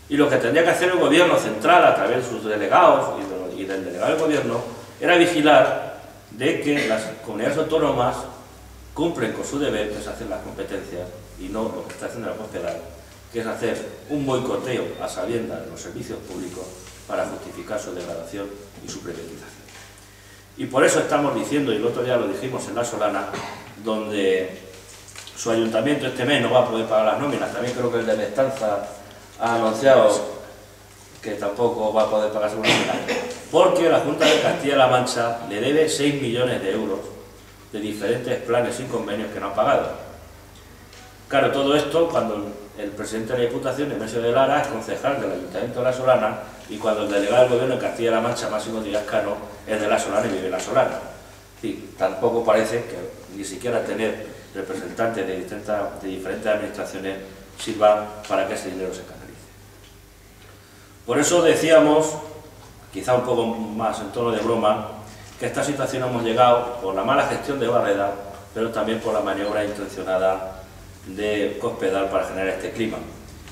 Y lo que tendría que hacer el Gobierno central, a través de sus delegados y del delegado del Gobierno, era vigilar de que las comunidades autónomas cumplen con su deber, que es hacer las competencias, y no lo que está haciendo la Cospedal, que es hacer un boicoteo a sabiendas de los servicios públicos para justificar su degradación y su privatización. Y por eso estamos diciendo, y el otro día lo dijimos en La Solana, donde su ayuntamiento este mes no va a poder pagar las nóminas, también creo que el de Bestanza ha anunciado que tampoco va a poder pagar su nómina, porque la Junta de Castilla-La Mancha le debe 6 millones de euros de diferentes planes y convenios que no han pagado. Claro, todo esto cuando el presidente de la Diputación, Nemesio de Lara, es concejal del Ayuntamiento de La Solana, y cuando el delegado del Gobierno de Castilla-La Mancha, Máximo Díaz Cano, es de La Solana y vive en La Solana. Sí, tampoco parece que ni siquiera tener representantes de diferentes administraciones sirva para que ese dinero se canalice. Por eso decíamos, quizá un poco más en tono de broma, que a esta situación hemos llegado por la mala gestión de Barreda, pero también por la maniobra intencionada de Cospedal para generar este clima.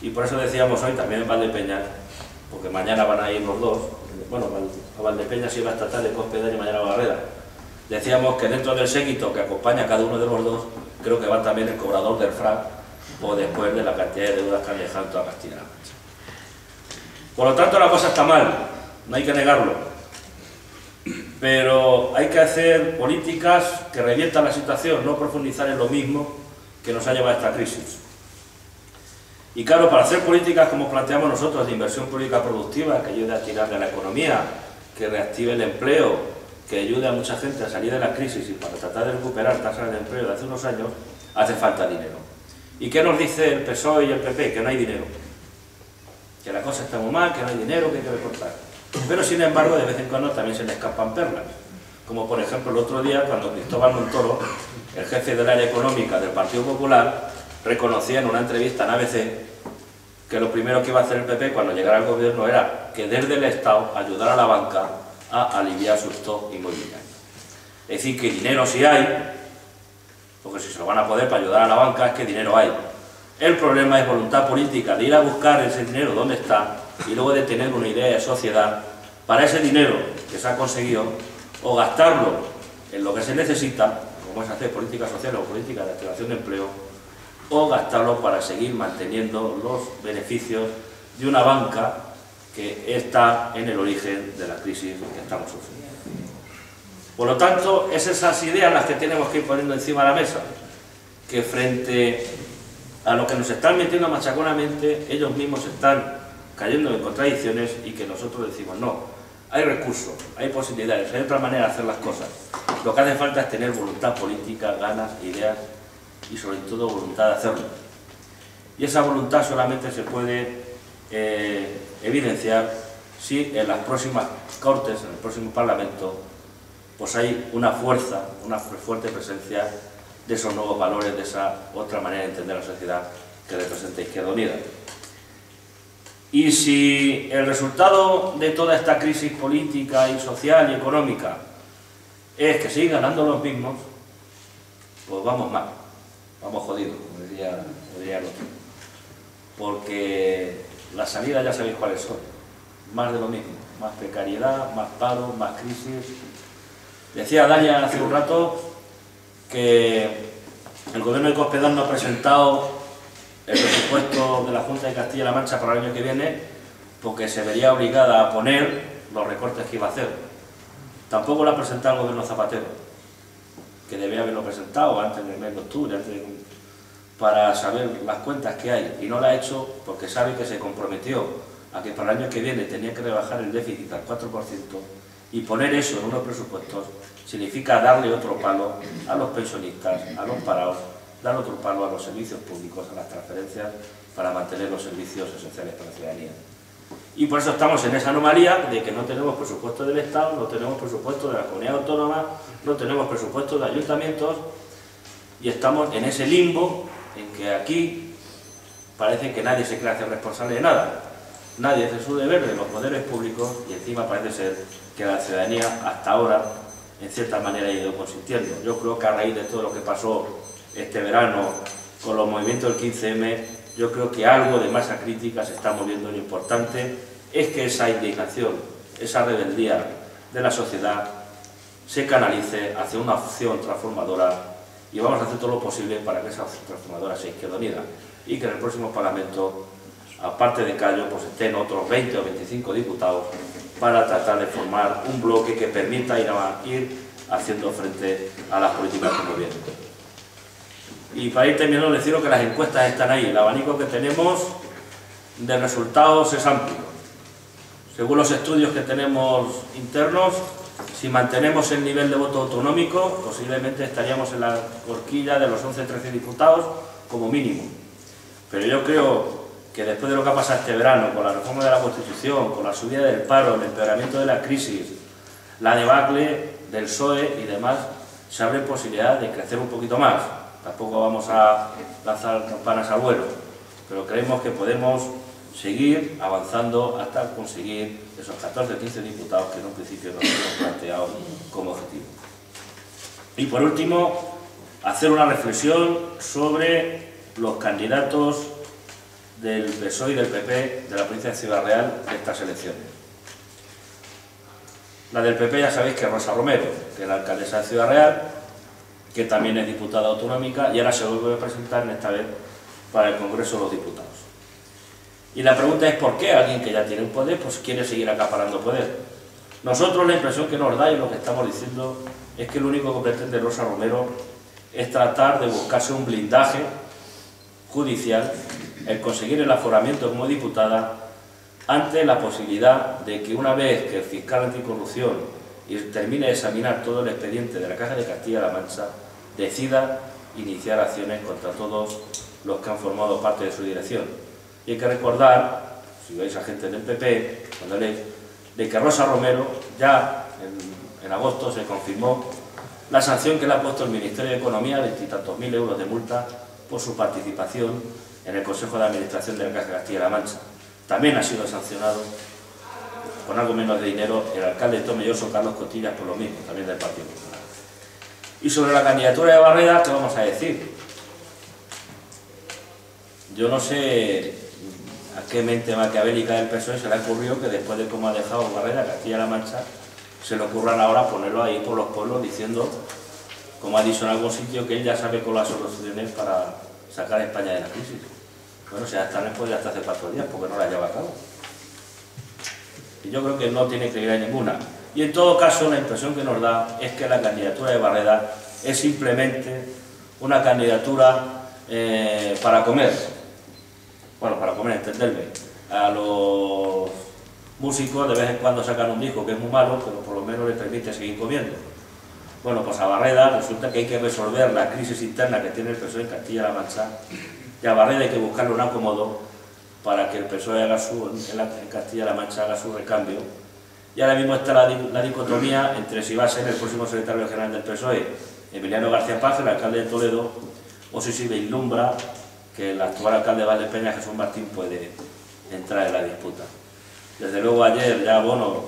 Y por eso decíamos hoy también en Valdepeñas, porque mañana van a ir los dos, bueno, a Valdepeñas iba esta tarde Cospedal y mañana Barreda. Decíamos que dentro del séquito que acompaña a cada uno de los dos, creo que va también el cobrador del FRAC, o después de la cantidad de deudas que han dejado toda Castilla-La Mancha. Por lo tanto, la cosa está mal, no hay que negarlo, pero hay que hacer políticas que reviertan la situación, no profundizar en lo mismo que nos ha llevado a esta crisis. Y claro, para hacer políticas como planteamos nosotros, de inversión pública productiva, que ayude a tirar de la economía, que reactive el empleo, que ayude a mucha gente a salir de la crisis y para tratar de recuperar tasas de empleo de hace unos años, hace falta dinero. ¿Y qué nos dice el PSOE y el PP? Que no hay dinero. Que la cosa está muy mal, que no hay dinero, que hay que recortar. Pero sin embargo, de vez en cuando también se le escapan perlas. Como por ejemplo el otro día, cuando Cristóbal Montoro, el jefe del área económica del Partido Popular, reconocía en una entrevista en ABC que lo primero que iba a hacer el PP cuando llegara al gobierno era que desde el Estado ayudar a la banca a aliviar su stock inmobiliario. Es decir, que dinero sí hay, porque si se lo van a poder para ayudar a la banca es que dinero hay. El problema es voluntad política de ir a buscar ese dinero donde está y luego de tener una idea de sociedad para ese dinero que se ha conseguido o gastarlo en lo que se necesita, como es hacer política social o política de activación de empleo, o gastarlo para seguir manteniendo los beneficios de una banca que está en el origen de la crisis que estamos sufriendo. Por lo tanto, es esas ideas las que tenemos que ir poniendo encima de la mesa, que frente a lo que nos están metiendo machaconamente, ellos mismos están cayendo en contradicciones y que nosotros decimos no, hay recursos, hay posibilidades, hay otra manera de hacer las cosas. Lo que hace falta es tener voluntad política, ganas, ideas y sobre todo voluntad de hacerlo. Y esa voluntad solamente se puede evidenciar si en las próximas Cortes, en el próximo Parlamento, pues hay una fuerza, una fuerte presencia de esos nuevos valores, de esa otra manera de entender la sociedad que representa Izquierda Unida. Y si el resultado de toda esta crisis política y social y económica es que siguen ganando los mismos, pues vamos mal, vamos jodidos, como diría el otro. Porque las salidas ya sabéis cuáles son, más de lo mismo, más precariedad, más paro, más crisis. Decía Dalia hace un rato que el gobierno de Cospedal no ha presentado el presupuesto de la Junta de Castilla-La Mancha para el año que viene porque se vería obligada a poner los recortes que iba a hacer. Tampoco lo ha presentado el gobierno Zapatero, que debía haberlo presentado antes del mes de octubre, para saber las cuentas que hay, y no lo ha hecho porque sabe que se comprometió a que para el año que viene tenía que rebajar el déficit al 4%, y poner eso en unos presupuestos significa darle otro palo a los pensionistas, a los parados, dar otro palo a los servicios públicos, a las transferencias para mantener los servicios esenciales para la ciudadanía. Y por eso estamos en esa anomalía de que no tenemos presupuesto del Estado, no tenemos presupuesto de la comunidad autónoma, no tenemos presupuesto de ayuntamientos, y estamos en ese limbo en que aquí parece que nadie se quiere hacer responsable de nada. Nadie hace su deber de los poderes públicos y encima parece ser que la ciudadanía hasta ahora en cierta manera ha ido consintiendo. Yo creo que a raíz de todo lo que pasó este verano con los movimientos del 15M, yo creo que algo de masa crítica se está moviendo. Lo importante es que esa indignación, esa rebeldía de la sociedad se canalice hacia una opción transformadora, y vamos a hacer todo lo posible para que esa opción transformadora sea Izquierda Unida y que en el próximo Parlamento, aparte de Callo, pues estén otros 20 o 25 diputados para tratar de formar un bloque que permita ir haciendo frente a las políticas que nos vienen. Y para ir terminando, deciros que las encuestas están ahí. El abanico que tenemos de resultados es amplio. Según los estudios que tenemos internos, si mantenemos el nivel de voto autonómico, posiblemente estaríamos en la horquilla de los 11-13 diputados como mínimo. Pero yo creo que después de lo que ha pasado este verano, con la reforma de la Constitución, con la subida del paro, el empeoramiento de la crisis, la debacle del PSOE y demás, se abre posibilidad de crecer un poquito más. Tampoco vamos a lanzar campanas al vuelo, pero creemos que podemos seguir avanzando hasta conseguir esos 14 o 15 diputados que en un principio nos hemos planteado como objetivo. Y por último, hacer una reflexión sobre los candidatos del PSOE y del PP de la provincia de Ciudad Real de estas elecciones. La del PP ya sabéis que es Rosa Romero, que es la alcaldesa de Ciudad Real, que también es diputada autonómica y ahora se vuelve a presentar esta vez para el Congreso de los Diputados. Y la pregunta es ¿por qué alguien que ya tiene un poder pues quiere seguir acaparando poder? Nosotros la impresión que nos da y lo que estamos diciendo es que lo único que pretende Rosa Romero es tratar de buscarse un blindaje judicial, el conseguir el aforamiento como diputada ante la posibilidad de que una vez que el fiscal anticorrupción termine de examinar todo el expediente de la Caja de Castilla-La Mancha, decida iniciar acciones contra todos los que han formado parte de su dirección. Y hay que recordar, si veis a gente del PP, cuando leéis, de que Rosa Romero ya en agosto se confirmó la sanción que le ha puesto el Ministerio de Economía, 20 y tantos mil euros de multa por su participación en el Consejo de Administración de la Caja de Castilla-La Mancha. También ha sido sancionado con algo menos de dinero el alcalde de Tomelloso, Carlos Cotillas, por lo mismo, también del Partido Popular. Y sobre la candidatura de Barreda, ¿qué vamos a decir? Yo no sé a qué mente maquiavélica del PSOE se le ha ocurrido que después de cómo ha dejado Barreda Castilla-La Mancha, se le ocurran ahora ponerlo ahí por los pueblos diciendo, como ha dicho en algún sitio, que él ya sabe con las soluciones para sacar a España de la crisis. Bueno, si hasta no podría hasta hace 4 días, porque no la lleva a cabo. Y yo creo que no tiene credibilidad ninguna. Y en todo caso, la impresión que nos da es que la candidatura de Barreda es simplemente una candidatura para comer. Bueno, para comer, entenderme. A los músicos de vez en cuando sacan un disco que es muy malo, pero por lo menos les permite seguir comiendo. Bueno, pues a Barreda resulta que hay que resolver la crisis interna que tiene el PSOE en Castilla-La Mancha, y a Barreda hay que buscarle un acomodo para que el PSOE haga en Castilla-La Mancha haga su recambio. Y ahora mismo está la dicotomía entre si va a ser el próximo secretario general del PSOE, Emiliano García Paz, el alcalde de Toledo, o si se vislumbra que el actual alcalde de Valdepeñas, Jesús Martín, puede entrar en la disputa. Desde luego ayer ya Bono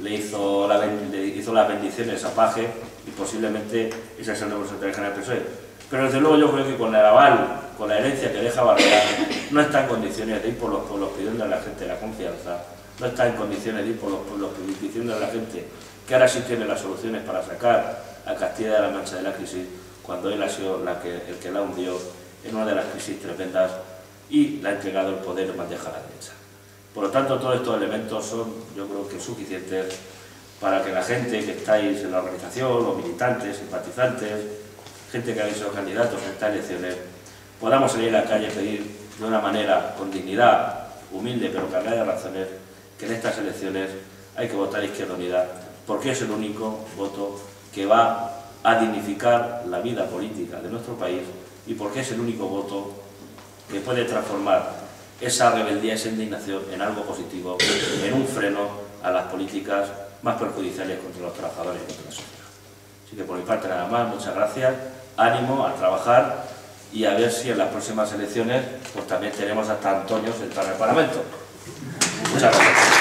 le hizo las bendiciones a Paje y posiblemente ese es el nuevo secretario general del PSOE. Pero desde luego yo creo que con el aval, con la herencia que deja Barreda, no está en condiciones de ir por los pueblos pidiendo a la gente la confianza, no está en condiciones de ir por los pueblos pidiendo a la gente que ahora sí tiene las soluciones para sacar a Castilla-La Mancha de la crisis, cuando él ha sido el que la hundió en una de las crisis tremendas y le ha entregado el poder en bandeja a la derecha. Por lo tanto, todos estos elementos son, yo creo que suficientes para que la gente que estáis en la organización, los militantes, simpatizantes, gente que ha sido candidatos en estas elecciones, podamos salir a la calle y pedir de una manera, con dignidad, humilde pero cargada de razones, que en estas elecciones hay que votar Izquierda Unida, porque es el único voto que va a dignificar la vida política de nuestro país y porque es el único voto que puede transformar esa rebeldía, esa indignación en algo positivo, en un freno a las políticas más perjudiciales contra los trabajadores y contra la sociedad. Así que por mi parte nada más, muchas gracias, ánimo a trabajar y a ver si en las próximas elecciones pues también tenemos hasta Antonio sentado en el Parlamento. Muchas gracias.